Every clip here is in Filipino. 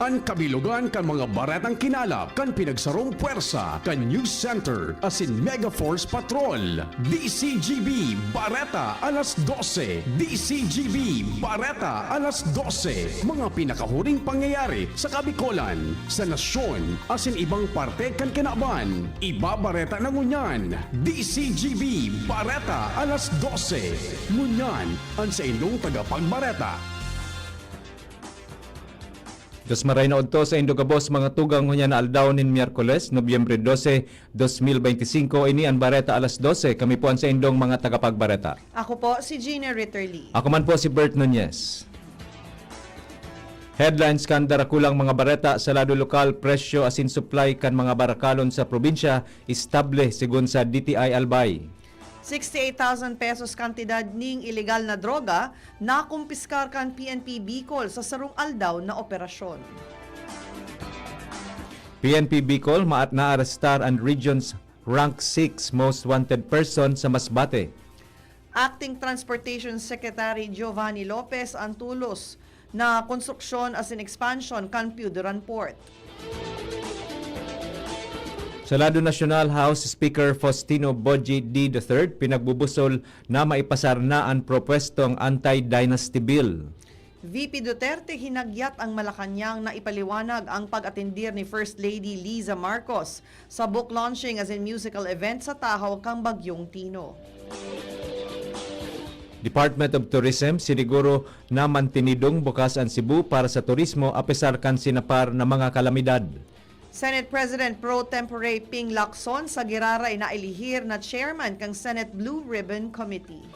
Ang kabilugan kan mga baretang kinalap kan pinagsarong puwersa kan News Center asin Mega Force Patrol. DCGB Bareta alas 12. DCGB Bareta alas 12. Mga pinakahuring pangyayari sa Kabikolan, sa nasyon, asin ibang parte kan kinaban. Ibabareta na ngunyan. DCGB Bareta alas 12. Ngunyan ang sa inyong tagapagbareta. Dos maray na udto sa Indogabos mga tugang hunya na aldaw nin Miyerkules, Nobyembre 12, 2025. Ini ang Bareta alas 12. Kami po ang sa indong mga tagapagbareta. Ako po si Gina Ritterly. Ako man po si Bert Nunez. Headlines kan darakulang mga bareta sa lado lokal, presyo asin supply kan mga barakalon sa probinsya, estable sigon sa DTI Albay. 68,000 pesos kantidad ning ilegal na droga na kumpiskar kan PNP Bicol sa sarong aldaw na operasyon. PNP Bicol maat na arestar ang region's rank 6 most wanted person sa Masbate. Acting Transportation Secretary Giovanni Lopez ang tulos na konstruksyon as in expansion kan Piuderan Port. Sa lado nasyonal, House Speaker Faustino Boji D. III pinagbubusol na maipasar na ang propwestong anti-dynasty bill. VP Duterte hinagyat ang Malacanang na ipaliwanag ang pag-atendir ni First Lady Liza Marcos sa book launching as in musical event sa Tahaw kang Bagyong Tino. Department of Tourism siniguro na mantinidong bukas ang Cebu para sa turismo apesar kan sinapar na mga kalamidad. Senate President Pro Tempore Ping Lacson sa Giraray na ilihir na chairman kang Senate Blue Ribbon Committee.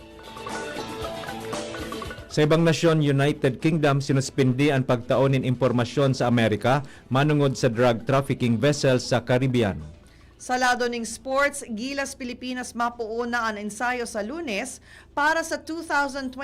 Sa ibang nasyon, United Kingdom sinuspindi ang pagtaonin impormasyon sa Amerika manungod sa drug trafficking vessels sa Caribbean. Sa lado ning sports, Gilas Pilipinas mapuuna ang ensayo sa Lunes para sa 2027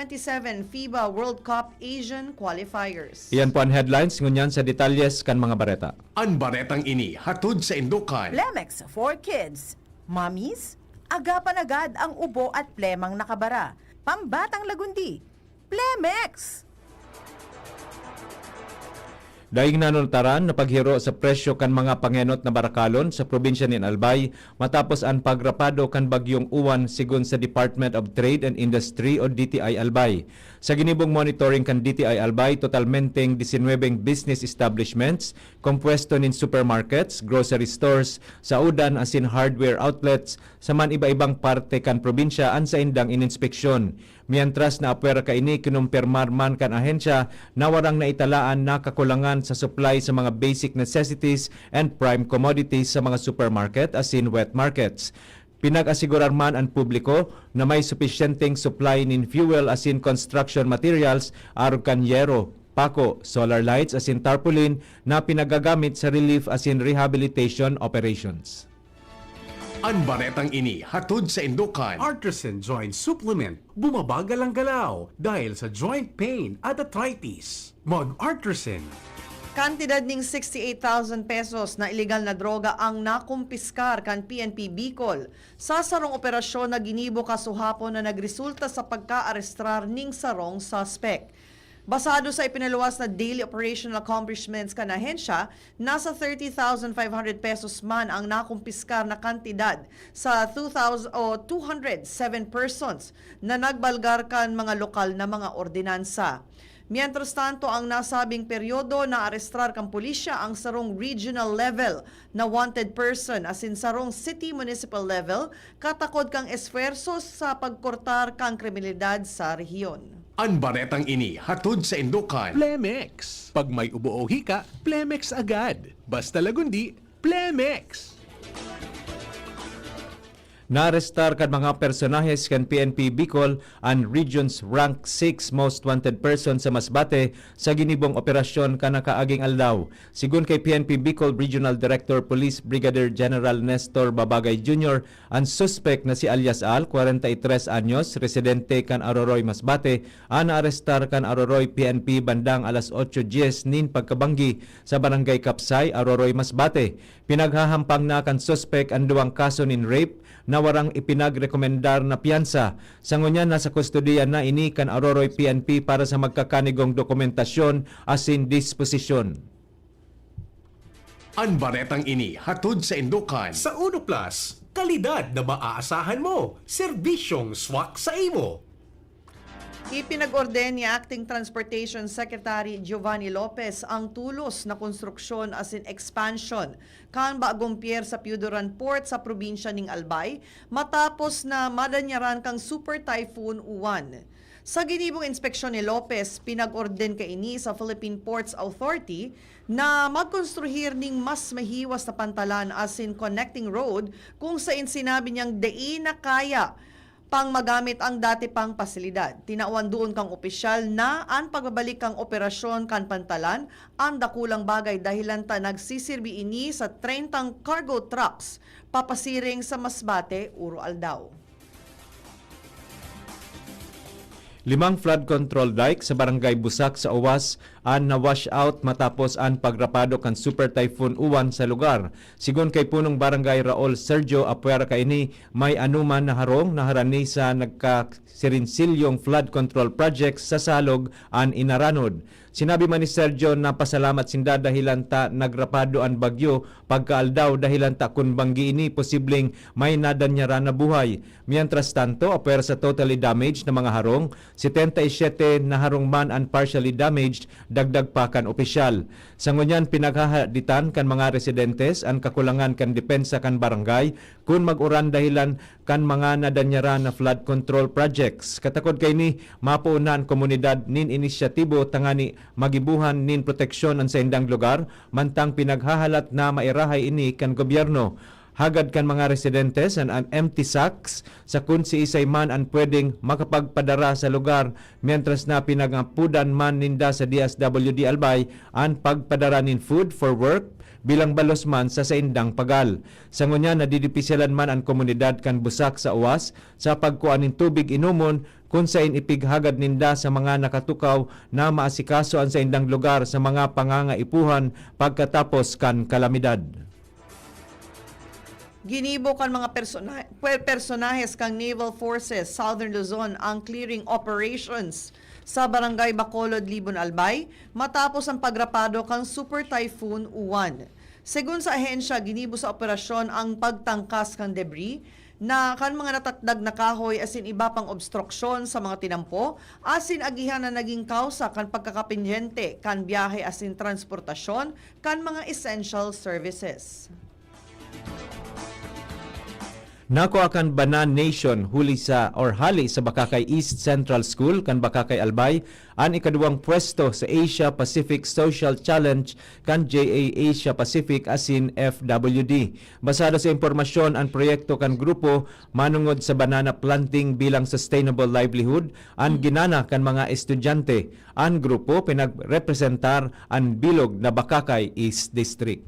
FIBA World Cup Asian Qualifiers. Iyan po ang headlines ngunyan sa detalyes kan mga bareta. Ang baretang ini hatod sa Indukan. Plemex for Kids. Mommies, agapan agad ang ubo at plemang nakabara. Pambatang lagundi. Plemex! Daing nanuntaran na paghiro sa presyo kan mga pangenot na barakalon sa probinsya ni Albay matapos ang pagrapado kan bagyong uwan sigon sa Department of Trade and Industry o DTI Albay. Sa ginibong monitoring kan DTI Albay, totalmenteng 19 business establishments, kompwesto nin supermarkets, grocery stores, saudan asin hardware outlets, sa man iba-ibang parte kan probinsya ang sa indang ininspeksyon. Mientras na apwera ka ini kinumpirmar man kan ahensya na warang naitalaan na kakulangan sa supply sa mga basic necessities and prime commodities sa mga supermarket as in wet markets. Pinag-asigurar man ang publiko na may sufisyenteng supply nin fuel as in construction materials, arog kanyero, pako, solar lights as in tarpaulin na pinagagamit sa relief as in rehabilitation operations. Ang baretang ini hatod sa Indukan. Artisan Joint Supplement. Bumabagal ang galaw dahil sa joint pain at arthritis. Mag-Artisan. Kantidad ning 68,000 pesos na ilegal na droga ang nakumpiskar kan PNP Bicol sa sarong operasyon na ginibo kasuhapon na nagresulta sa pagka-arestrar ning sarong suspect. Basado sa ipinaluwas na daily operational accomplishments kan ahensya, nasa 30,500 pesos man ang nakumpiskar na kantidad sa 207 persons na nagbalgar kan mga lokal na mga ordinansa. Mientras tanto, ang nasabing peryodo na arestrar kang pulisya ang sarong regional level na wanted person as in sarong city municipal level, katakod kang esfuerzo sa pagkortar kang kriminalidad sa rehiyon. Ang baretang ini hatod sa Indukan. Plemex. Pag may ubo o hika, Plemex agad. Basta lagundi, Plemex. Naarestar kan mga personahes kan PNP Bicol ang region's rank 6 most wanted person sa Masbate sa ginibong operasyon kanakaaging aldaw. Sigun kay PNP Bicol Regional Director Police Brigadier General Nestor Babagay Jr., ang suspect na si alias Al, 43 anyos, residente kan Aroroy, Masbate, ang naarestar kan Aroroy PNP bandang alas 8:10 nin pagkabanggi sa Barangay Kapsay, Aroroy, Masbate. Pinaghahampang na kan suspect ang duwang kaso nin rape na warang ipinagrekomendar na piyansa. Sa ngunyan, nasa kustodiya na ini kan Aroroy PNP para sa magkakanigong dokumentasyon asin disposisyon. Ang baretang ini hatod sa Indukan. Sa Uno Plus, kalidad na maaasahan mo. Serbisyong swak sa imo. Ipinag-orden ni Acting Transportation Secretary Giovanni Lopez ang tulos na konstruksyon as in expansion kan bagong pier sa Piudoran Port sa probinsya ng Albay matapos na madanyaran kang Super Typhoon Uwan. Sa ginibong inspeksyon ni Lopez, pinag-orden kaini sa Philippine Ports Authority na magkonstruhir ning mas mahiwas na pantalan as in connecting road kung saan sinabi niyang diin na kaya pang magamit ang dati pang pasilidad. Tinawan doon kang opisyal na ang pagbabalik kang operasyon kan pantalan ang dakulang bagay dahilan ta nagsisirbi ini sa 30 cargo trucks papasiring sa Masbate, Uro Aldao. 5 flood control dike sa barangay Busak sa Uwas an na-wash out matapos ang pagrapado kan Super Typhoon Uwan sa lugar. Sigon kay punong barangay Raul Sergio Apuera kaini, may anuman na harong na harani sa nagkasirinsilyong flood control project sa Salog an Inaranod. Sinabi man ni Sergio na pasalamat sinda dahilan ta nagrapado ang bagyo pagkaaldaw dahilan ta kun banggi ini posibleng may nadanyara na buhay. Mientras tanto, apwer sa totally damaged na mga harong, 77 na harong man ang partially damaged, dagdag pa kan opisyal. Sa ngunyan pinaghahaditan kan mga residentes ang kakulangan kan depensa kan barangay kun mag-uran dahilan kan mga nadanyara na flood control projects. Katakod kay ni mapuunan komunidad nin inisyatibo tangani magibuhan nin proteksyon ang sa indang lugar mantang pinaghahalat na mairahay ini kan gobyerno. Hagad kan mga residentes an empty sacks sa kun si isay man ang pwedeng makapagpadara sa lugar mientras na pinagapudan man ninda sa DSWD Albay ang pagpadara nin food for work bilang balos man sa indang pagal. Sa ngunya nadidipisilan man ang komunidad kan Busak sa Uwas sa pagkuan nin tubig inumon kung sain ipighagad ninda sa mga nakatukaw na maasikaso ang sa indang lugar sa mga pangangaipuhan pagkatapos kan kalamidad. Ginibo kan mga personahes kang Naval Forces Southern Luzon ang clearing operations sa Barangay Bacolod, Libon, Albay matapos ang pagrapado kang Super Typhoon Uwan. Segun sa ahensya, ginibo sa operasyon ang pagtangkas kang debris na kan mga natatdag na kahoy asin iba pang obstruksyon sa mga tinampo asin agihan na naging kausa kan pagkakapindyente kan biyahe asin transportasyon kan mga essential services. Nako akan Banan Nation hali sa Bakakay East Central School kan Bakakay Albay ang ikaduwang pwesto sa Asia Pacific Social Challenge kan JA Asia Pacific asin FWD. Basado sa impormasyon ang proyekto kan grupo manungod sa banana planting bilang sustainable livelihood ang ginana kan mga estudyante. Ang grupo pinagrepresentar ang bilog na Bakakay East District.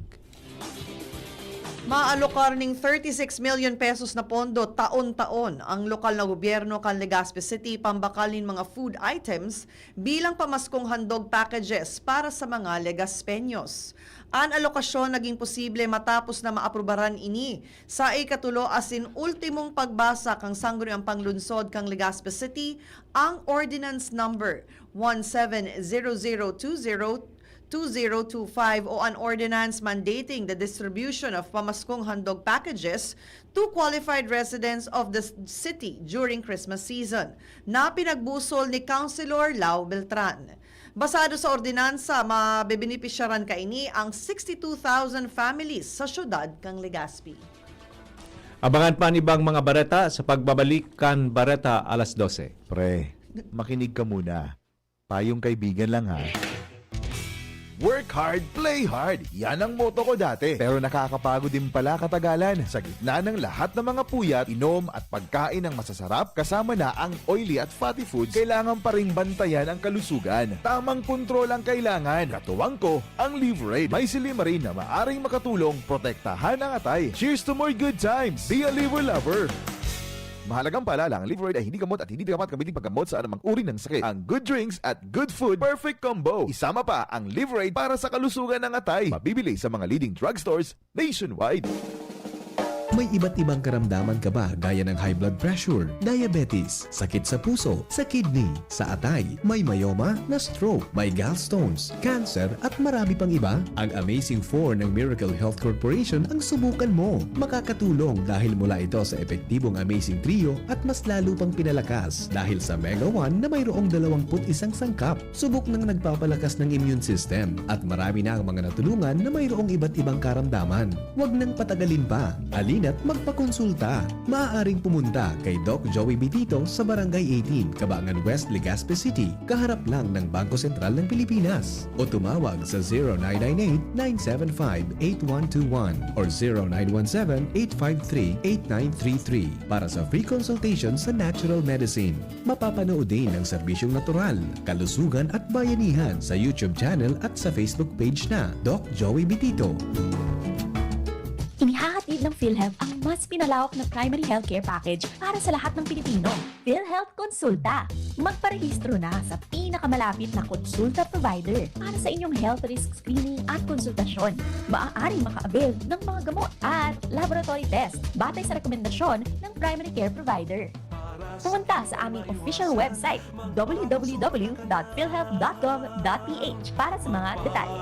Maalokar ning 36 million pesos na pondo taon-taon ang lokal na gobyerno kan Legazpi City pambakalin mga food items bilang pamaskong handog packages para sa mga Legazpeños. Ang alokasyon naging posible matapos na maaprubaran ini sa ikatulo asin ultimong pagbasa kang sangguniang panglunsod kang Legazpi City ang Ordinance Number 170020 o an ordinance mandating the distribution of pamaskong handog packages to qualified residents of the city during Christmas season na pinagbusol ni Councilor Lau Beltran. Basado sa ordinansa, mabebenepisyaran kaini ang 62,000 families sa syudad kang Legazpi. Abangan pa ang ibang mga bareta sa pagbabalik kan Bareta alas 12. Pre, makinig ka muna. Payong kaibigan lang ha. Work hard, play hard. Yan ang motto ko dati. Pero nakakapagod din pala katagalan. Sa gitna ng lahat ng mga puyat, inom at pagkain ng masasarap, kasama na ang oily at fatty foods, kailangan pa ring bantayan ang kalusugan. Tamang kontrol ang kailangan. Katuwang ko, ang Liverade. May silimarin na maaring makatulong protektahan ang atay. Cheers to more good times. Be a liver lover. Mahalagang paalala, ang Liverade ay hindi gamot at hindi dapat gamitin paggamot sa anumang uri ng sakit. Ang good drinks at good food, perfect combo. Isama pa ang Liverade para sa kalusugan ng atay. Mabibili sa mga leading drugstores nationwide. May iba't ibang karamdaman ka ba gaya ng high blood pressure, diabetes, sakit sa puso, sa kidney, sa atay, may myoma, na stroke, may gallstones, cancer at marami pang iba? Ang Amazing 4 ng Miracle Health Corporation ang subukan mo. Makakatulong dahil mula ito sa epektibong Amazing Trio at mas lalo pang pinalakas dahil sa Mega 1 na mayroong 21 sangkap. Subok ng nagpapalakas ng immune system at marami na ang mga natulungan na mayroong iba't ibang karamdaman. Huwag nang patagalin pa. Alina't magpakonsulta. Maaaring pumunta kay Doc Joey Bitito sa Barangay 18, Cabangan West, Legazpi City, kaharap lang ng Bangko Sentral ng Pilipinas. O tumawag sa 0998-975-8121 or 0917-853-8933 para sa free consultation sa natural medicine. Mapapanood din ang serbisyong natural, kalusugan at bayanihan sa YouTube channel at sa Facebook page na Doc Joey Bitito. Inihahatid ng PhilHealth ang mas pinalawak na primary healthcare package para sa lahat ng Pilipino. PhilHealth Konsulta. Magparehistro na sa pinakamalapit na konsulta provider para sa inyong health risk screening at konsultasyon. Maaaring maka-avail ng mga gamot at laboratory test batay sa rekomendasyon ng primary care provider. Pumunta sa aming official website www.philhealth.gov.ph para sa mga detalye.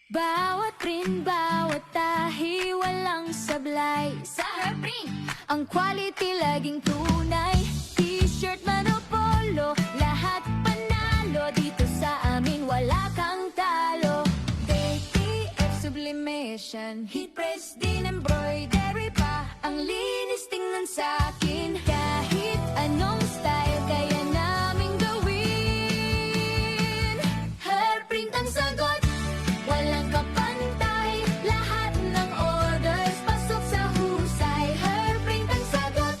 Bawat print, bawat tahi, walang sablay. Sa Heartprint, ang quality laging tunay. T-shirt man o polo, lahat panalo. Dito sa amin, wala kang talo. KTF sublimation, heat press din embroidery pa. Ang linis tingnan sa'kin, kahit anong style kaya naming gawin. Heartprint ang sagot. Walang kapantay, lahat ng orders pasok sa husay. Heartprint ang sagot,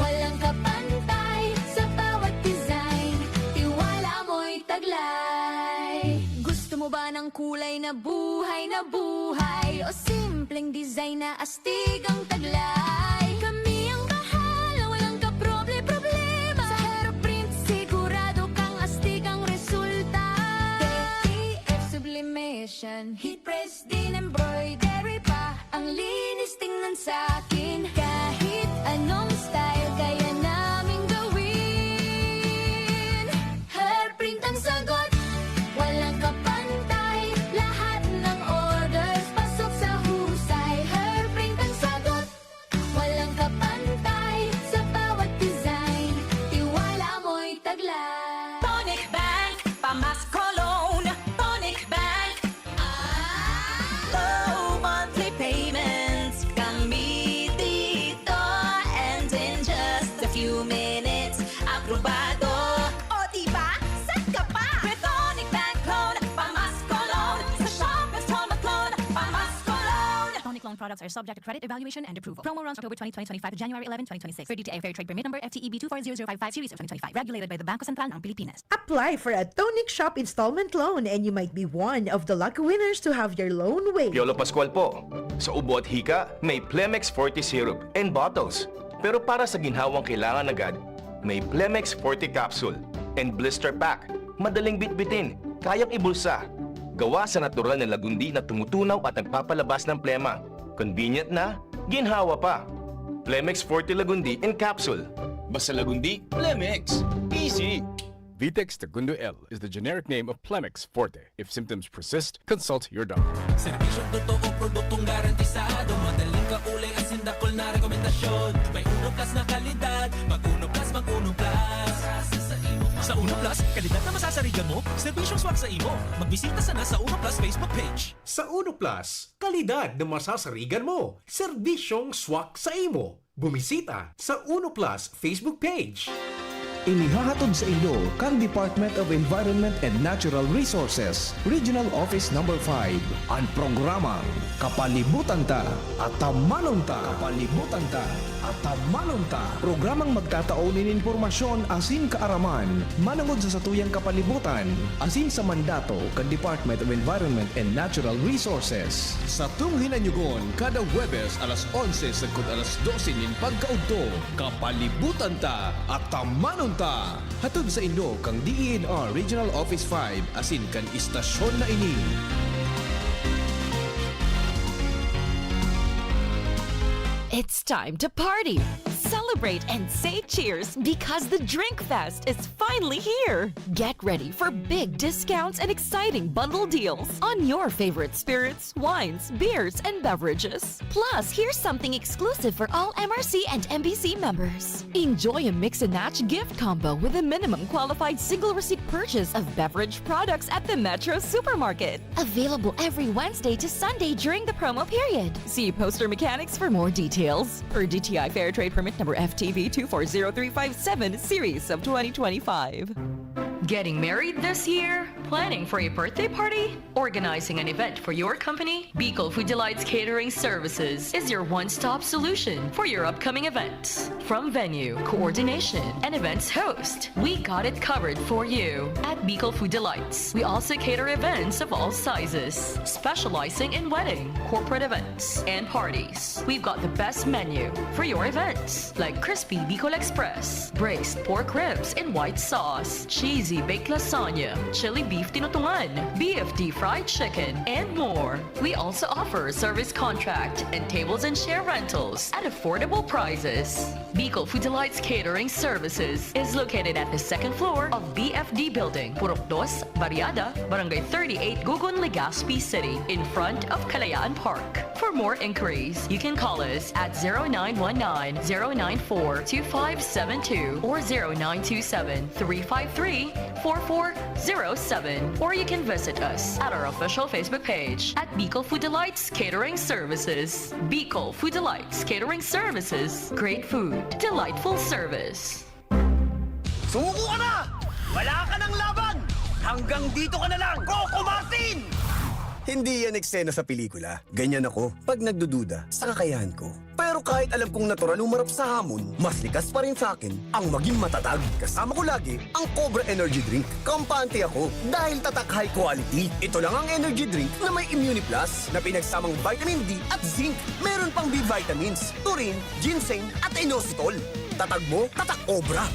walang kapantay sa bawat design. Tiwala mo'y taglay. Gusto mo ba ng kulay na buhay o simpleng design na astig ang taglay? Kami ang bahala, walang kaproble-problema. Sa Heartprint sigurado kang astig ang resulta. Sublimation, heat press din embroidery pa. Ang linis tingnan sa'kin, kahit anong style kaya naming gawin. Heartprint ang sagot, walang kapantay, lahat ng orders pasok sa husay. Heartprint ang sagot, walang kapantay sa bawat design. Tiwala mo'y taglay. Tonic Bank, pamasko loan. Tonic Bank. Low monthly payments. Kami dito. And in just a few minutes, aprobado. O diba? Set ka pa! With Tonic Bank loan, pamasko loan. Sa Shoppers Home Loan, pamasko loan. Tonic loan products are subject to credit evaluation and approval. Promo runs October 20, 2025 to January 11, 2026. For DTI Fair Trade Permit number FTEB 240055 Series of 2025. Regulated by the Bangko Sentral ng Pilipinas. Apply for a Tonic Shop installment loan and you might be one of the lucky winners to have your loan waived. Piolo Pascual po. Sa ubo at hika, may Plemex Forte syrup and bottles. Pero para sa ginhawang kailangan agad, may Plemex Forte capsule and blister pack. Madaling bitbitin, kayang ibulsa. Gawa sa natural na lagundi na tumutunaw at nagpapalabas ng plema. Convenient na, ginhawa pa. Plemex Forte Lagundi in capsule. Basta lagundi, Plemex. Easy! Vitex Segundo L is the generic name of Plemex Forte. If symptoms persist, consult your doctor. Serbisyong totoo, produktong garantisado. Madaling kaulay, asindakol na rekomendasyon. May Uno Plus na kalidad. Mag-Uno Plus, mag-Uno Plus. Sa Uno Plus, kalidad na masasarigan mo. Serbisyong swak sa imo. Magbisita sana sa Uno Plus Facebook page. Sa Uno Plus, kalidad na masasarigan mo. Serbisyong swak sa imo. Bumisita sa Uno Plus Facebook page. Inihahatod sa inyo kang Department of Environment and Natural Resources, Regional Office No. 5, ang programang Kapalibutan Ta at Tamanon Ta. Kapalibutan Ta at Tamanon Ta. Programang magtataunin informasyon asin kaaraman, manangod sa satuyang kapalibutan, asin sa mandato kan Department of Environment and Natural Resources. Sa tunghinanyugon, kada Huwebes alas 11 sagkod alas 12 nin pagkaudto, Kapalibutan Ta at Tamanon Ta. Hatod sa inyo kang DENR Regional Office 5 asin kan istasyon na ini. It's time to party, celebrate, and say cheers because the Drink Fest is finally here. Get ready for big discounts and exciting bundle deals on your favorite spirits, wines, beers, and beverages. Plus, here's something exclusive for all MRC and MBC members. Enjoy a mix and match gift combo with a minimum qualified single receipt purchase of beverage products at the Metro Supermarket. Available every Wednesday to Sunday during the promo period. See Poster Mechanics for more details. Per DTI Fair Trade Permit number FTV 240357 series of 2025. Getting married this year? Planning for a birthday party? Organizing an event for your company? Bicol Food Delights Catering Services is your one-stop solution for your upcoming events. From venue, coordination, and events host, we got it covered for you. At Bicol Food Delights, we also cater events of all sizes, specializing in wedding, corporate events, and parties. We've got the best menu for your events, like crispy Bicol Express, braised pork ribs in white sauce, cheesy baked lasagna, chili beef tinutungan, BFD fried chicken, and more. We also offer service contract and tables and chair rentals at affordable prices. Bicol Food Delights Catering Services is located at the second floor of BFD Building, Purok 2, Barriada, Barangay 38, Gugun, Legazpi City, in front of Kalayaan Park. For more inquiries, you can call us at 0919-094-2572 or 0927-353-4407, or you can visit us at our official Facebook page at Bicol Food Delights Catering Services. Bicol Food Delights Catering Services. Great food, delightful service. Sumuko ka na! Wala ka ng laban! Hanggang dito ka na lang, Coco Martin! Hindi yan eksena sa pelikula. Ganyan ako pag nagdududa sa kakayahan ko. Pero kahit alam kong natural umarap sa hamon, mas likas pa rin sa akin ang maging matatag. Kasama ko lagi ang Cobra Energy Drink. Kampante ako dahil tatak high quality. Ito lang ang energy drink na may Immune Plus na pinagsamang vitamin D at zinc. Meron pang B vitamins, taurine, ginseng at inositol. Tatag mo, tatak Cobra.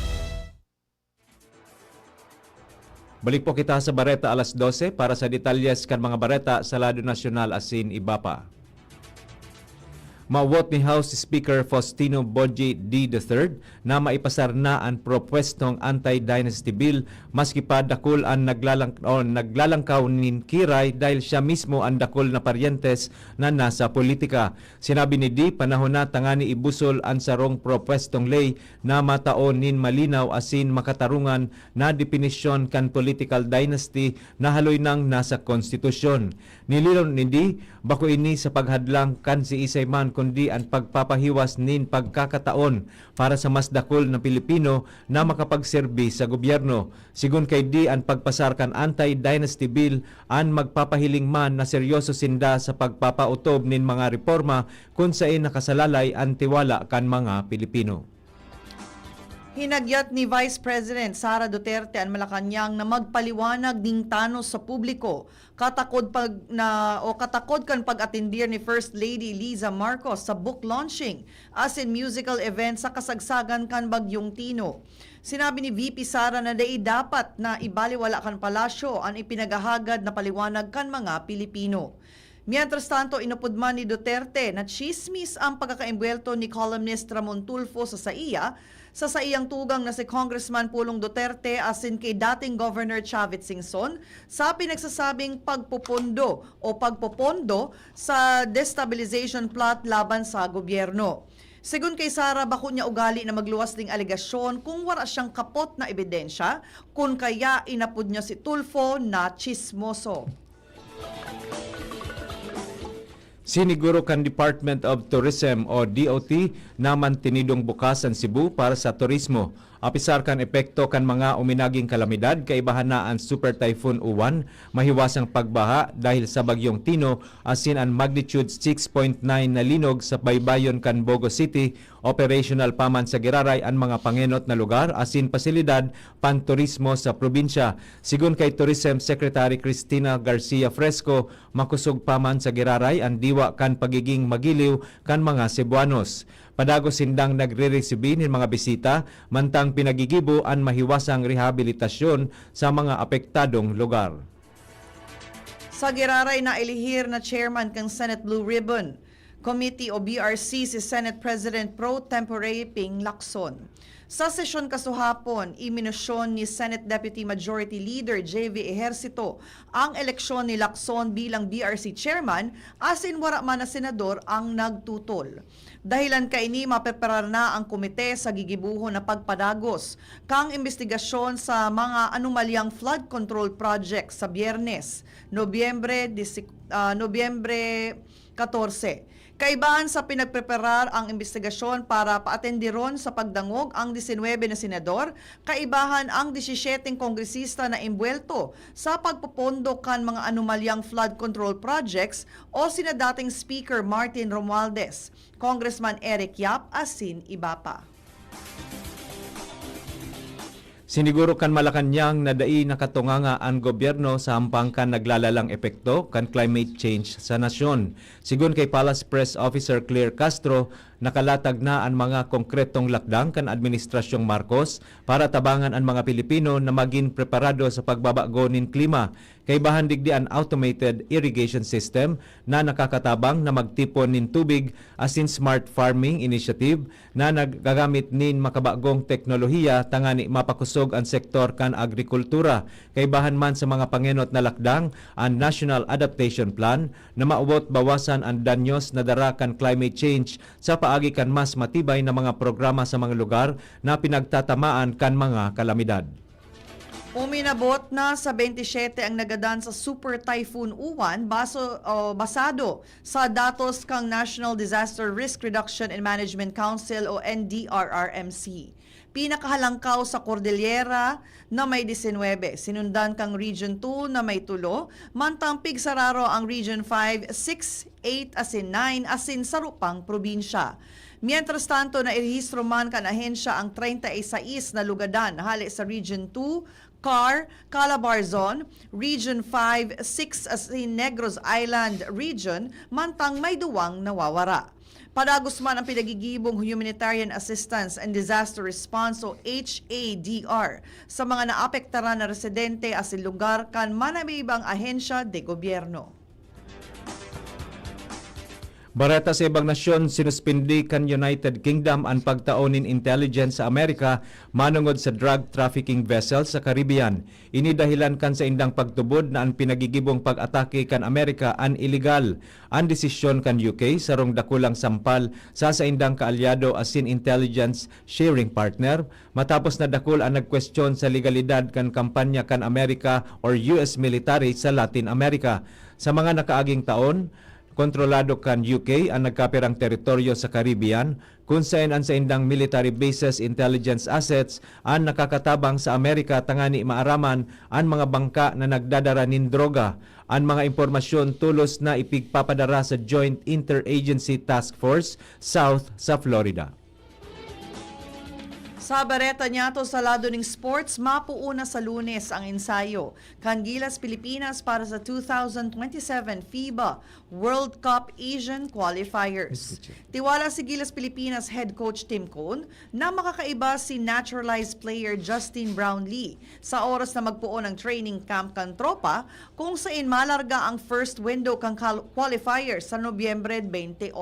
Balik po kita sa Bareta alas 12 para sa detalyes kan mga Bareta sa Lado Nasyonal asin iba pa. Mawot ni House Speaker Faustino Boji D. III na maipasar na ang propwestong anti-dynasty bill maski pa dakol ang naglalangkaw ni Kiray dahil siya mismo ang dakol na paryentes na nasa politika. Sinabi ni D. panahon na tangani ibusol ang sarong propwestong lay na mataon nin malinaw asin makatarungan na definisyon kan political dynasty na haloy nang nasa konstitusyon. Nililon ni D. bako ini sa paghadlang kan si Isay man kundi ang pagpapahiwas nin pagkakataon para sa mas dakol na Pilipino na makapagserbi sa gobyerno. Sigun kay di ang pagpasar kan anti-dynasty bill ang magpapahiling man na seryoso sinda sa pagpapautob nin mga reforma kung saan nakasalalay ang tiwala kan mga Pilipino. Hinagyat ni Vice President Sara Duterte ang Malacanang na magpaliwanag ning tanos sa publiko katakod kan pag-atendir ni First Lady Liza Marcos sa book launching as in musical event sa kasagsagan kan Bagyong Tino. Sinabi ni VP Sara na dapat na ibaliwala kan palasyo ang ipinagahagad na paliwanag kan mga Pilipino. Mientras tanto, inupudman ni Duterte na chismis ang pagkakaimbuelto ni columnist Ramon Tulfo sa saiyang tugang na si Congressman Pulong Duterte asin kay dating Governor Chavit Singson sa pinagsasabing pagpopondo sa destabilization plot laban sa gobyerno. Sigun kay Sara, bako niya ugali na magluwas ding alegasyon kung wala siyang kapot na ebidensya kung kaya inapod niya si Tulfo na chismoso. Siniguro kan Department of Tourism o DOT naman tinidong bukas ang Cebu para sa turismo. Apisar kan epekto kan mga uminaging kalamidad kaibahan na ang Super Typhoon Uwan, mahiwasang pagbaha dahil sa Bagyong Tino asin ang magnitude 6.9 na linog sa baybayon kan Bogo City, operational paman sa Giraray ang mga pangenot na lugar asin pasilidad panturismo sa probinsya. Sigun kay Tourism Secretary Cristina Garcia Fresco, makusog paman sa Giraray ang diwa kan pagiging magiliw kan mga Cebuanos. Padagos sindang nagre-resibi ng mga bisita, mantang pinagigibo ang mahiwasang rehabilitasyon sa mga apektadong lugar. Sa Giraray na ilihir na chairman kang Senate Blue Ribbon, Committee o BRC si Senate President Pro Tempore Ping Lacson. Sa sesyon kasuhapon, iminosyon ni Senate Deputy Majority Leader JV Ejercito ang eleksyon ni Lacson bilang BRC Chairman asin wara man na senador ang nagtutol. Dahilan kaini mapreparar na ang komite sa gigibuhon na pagpadagos kang investigasyon sa mga anomalyang flood control project sa Biyernes, Nobyembre 14. Kaibahan sa pinagpreparar ang investigasyon para paatendiron sa pagdangog ang 19 na senador, kaibahan ang 17 kongresista na imbuelto sa pagpupondo kan mga anomalyang flood control projects o sina dating Speaker Martin Romualdez, Congressman Eric Yap asin iba pa. Siniguro kan Malacanang na dai nakatunganga ang gobyerno sa hampang kan naglalalang epekto kan climate change sa nasyon. Sigun kay Palace Press Officer Claire Castro, nakalatag na ang mga konkretong lakdang kan Administrasyong Marcos para tabangan ang mga Pilipino na maging preparado sa pagbabago nin klima. Kay bahan digdi ang automated irrigation system na nakakatabang na magtipon nin tubig asin smart farming initiative na nagagamit nin makabagong teknolohiya tangani mapakusog ang sektor kan agrikultura. Kay bahan man sa mga pangenot na lakdang ang National Adaptation Plan na maubot bawasan ang danyos na dara kan climate change sa paagi kan mas matibay na mga programa sa mga lugar na pinagtatamaan kan mga kalamidad. Uminabot na sa 27 ang nagadan sa Super Typhoon Uwan basado sa datos kang National Disaster Risk Reduction and Management Council o NDRRMC. Pinakahalangkaw sa Cordillera na may 19, sinundan kang Region 2 na may 3, mantang pigsararo ang Region 5, 6, 8 asin 9 asin sarupang probinsya. Mientras tanto, nairehistro man kan ahensya ang 36 na lugadan hali sa Region 2, CAR, Calabarzon, Region 5, 6 asin Negros Island Region, mantang may duwang nawawara. Padagos man ang pinagigibong Humanitarian Assistance and Disaster Response o HADR sa mga naapektaran na residente asin lugar kan manamibang ahensya de gobyerno. Bareta sa ibang nasyon, sinuspindi kan United Kingdom ang pagtaonin intelligence sa Amerika manungod sa drug trafficking vessel sa Caribbean. Ini dahilan kan sa indang pagtubod na ang pinagigibong pag-atake kan Amerika an illegal. Ang desisyon kan UK sarong dakulang sampal sa indang kaalyado asin intelligence sharing partner matapos na dakul ang nagkwestiyon sa legalidad kan kampanya kan Amerika or US military sa Latin America. Sa mga nakaaging taon, kontrolado kan UK ang nagkapirang teritoryo sa Caribbean kung saan ang sa indang military bases intelligence assets ang nakakatabang sa Amerika tangani maaraman ang mga bangka na nagdadara nin droga. Ang mga impormasyon tulos na ipigpapadara sa Joint Interagency Task Force South sa Florida. Sa bareta niyato sa lado ng sports, mapuuna sa Lunes ang ensayo kan Gilas Pilipinas para sa 2027 FIBA World Cup Asian Qualifiers. Tiwala si Gilas Pilipinas head coach Tim Cone na makakaiba si naturalized player Justin Brownlee sa oras na magpuon ng training camp kan tropa kung saan malarga ang first window kang qualifiers sa Nobyembre 28.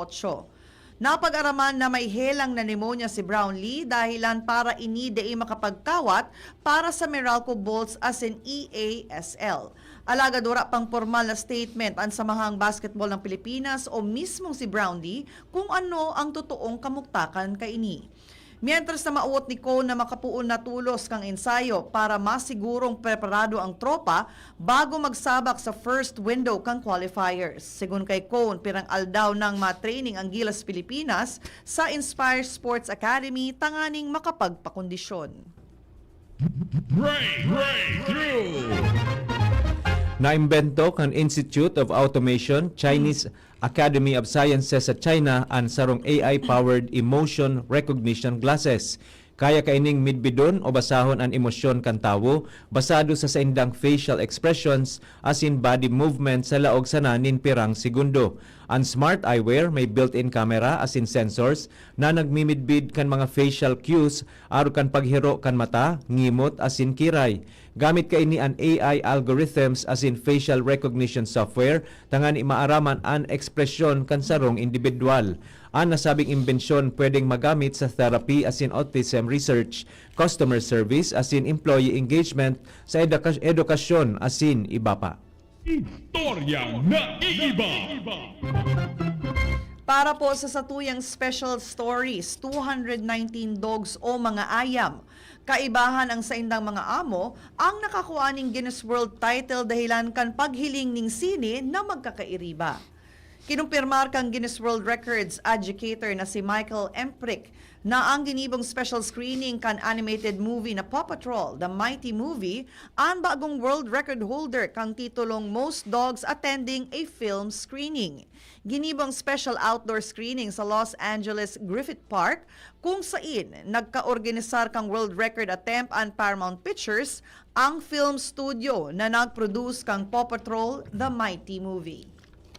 Napag-araman na may helang na pneumonia si Brownlee dahilan para inidei makapagkawat para sa Meralco Bolts as in EASL. Alagadora pang formal na statement ang Samahang Basketball ng Pilipinas o mismong si Brownlee kung ano ang totoong kamuktakan kaini. Mientras na mauot ni Cone na makapuon na tulos kang ensayo para masigurong preparado ang tropa bago magsabak sa first window kang qualifiers. Sigun kay Cone, pirang aldaw ng matraining ang Gilas Pilipinas sa Inspire Sports Academy tanganing makapagpakondisyon. Naimbento kan Institute of Automation, Chinese Academy of Sciences sa China ang sarong AI-powered emotion recognition glasses. Kaya kaining midbidon o basahon ang emosyon kan tawo basado sa saindang facial expressions as in body movement sa laog sa nanin pirang segundo. Ang smart eyewear may built-in camera as in sensors na nagmimidbid kan mga facial cues aro kan paghiro kan mata, ngimot as in kiray. Gamit kaini ang AI algorithms as in facial recognition software tangan imaaraman ang ekspresyon kan sarong individual. Ang nasabing imbensyon pwedeng magamit sa therapy as in autism research, customer service as in employee engagement, sa edukasyon as in iba pa. Istorya na iiba. Para po sa satuyang special stories, 219 dogs o mga ayam. Kaibahan ang saindang mga amo ang nakakuha ning Guinness World title dahilan kan paghiling ning sine na magkakairiba. Kinumpirmar kang Guinness World Records educator na si Michael Emprick na ang ginibong special screening kan animated movie na Paw Patrol, The Mighty Movie, ang bagong world record holder kang titulong Most Dogs Attending a Film Screening. Ginibong special outdoor screening sa Los Angeles Griffith Park kung saan nagka-organisar kang world record attempt ang Paramount Pictures, ang film studio na nag-produce kang Paw Patrol, The Mighty Movie.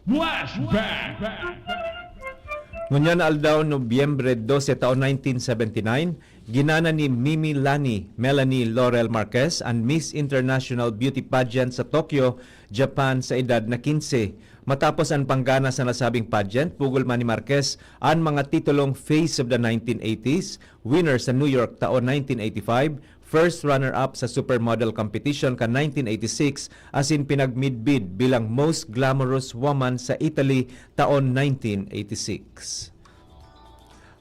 Flashback. Ngunyan na aldaw Nobyembre 12 taon 1979, ginana ni Mimi Lani Melanie Laurel Marquez ang Miss International Beauty Pageant sa Tokyo, Japan sa edad na 15. Matapos ang panggana sa nasabing pageant, pugol man ni Marquez ang mga titulong Face of the 1980s, winner sa New York taon 1985, first runner-up sa supermodel competition ka 1986, as in pinagmidbid bilang most glamorous woman sa Italy taon 1986.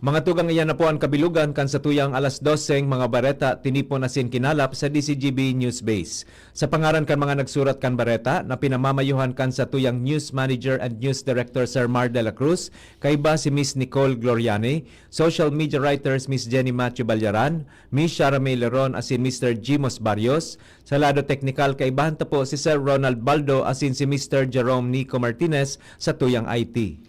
Mga tugang iyan na po ang kabilugan kan sa tuyang alas 12 mga bareta tinipon asin kinalap sa DCGB News Base. Sa pangaran kan mga nagsurat kan bareta na pinamamayuhan kan sa tuyang News Manager and News Director Sir Mar de la Cruz, kaiba si Miss Nicole Gloriani, Social Media Writers Miss Jenny Matthew Balyaran, Miss Sharamay Leron asin Mr. Jimos Barrios, sa lado teknikal kaibahan ta po si Sir Ronald Baldo asin si Mr. Jerome Nico Martinez sa tuyang IT.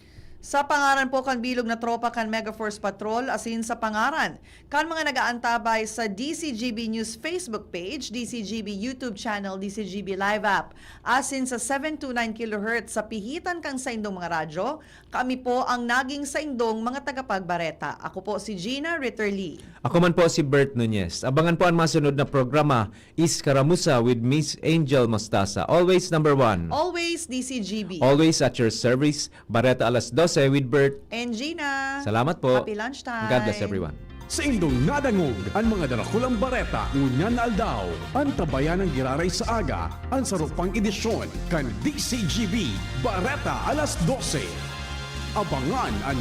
Sa pangaran po kan bilog na tropa kan Megaforce Patrol, asin sa pangaran kan mga nagaantabay sa DCGB News Facebook page, DCGB YouTube channel, DCGB Live app, asin sa 729 kHz sa pihitan kang saindong mga radyo, kami po ang naging saindong mga tagapagbareta. Ako po si Gina Ritterly. Ako man po si Bert Nunez. Abangan po ang masunod na programa, Iskaramusa with Miss Angel Mostasa. Always number 1. Always DCGB. Always at your service. Bareta alas 12 with Bert And Gina. Salamat po. Happy lunchtime. God bless everyone. Sa indong nadangog, ang mga darakulang bareta, ngunyan na aldaw, ang tabayan ng giraray sa aga, ang sarupang edisyon, kan DCGB, Bareta alas 12. Abangan ang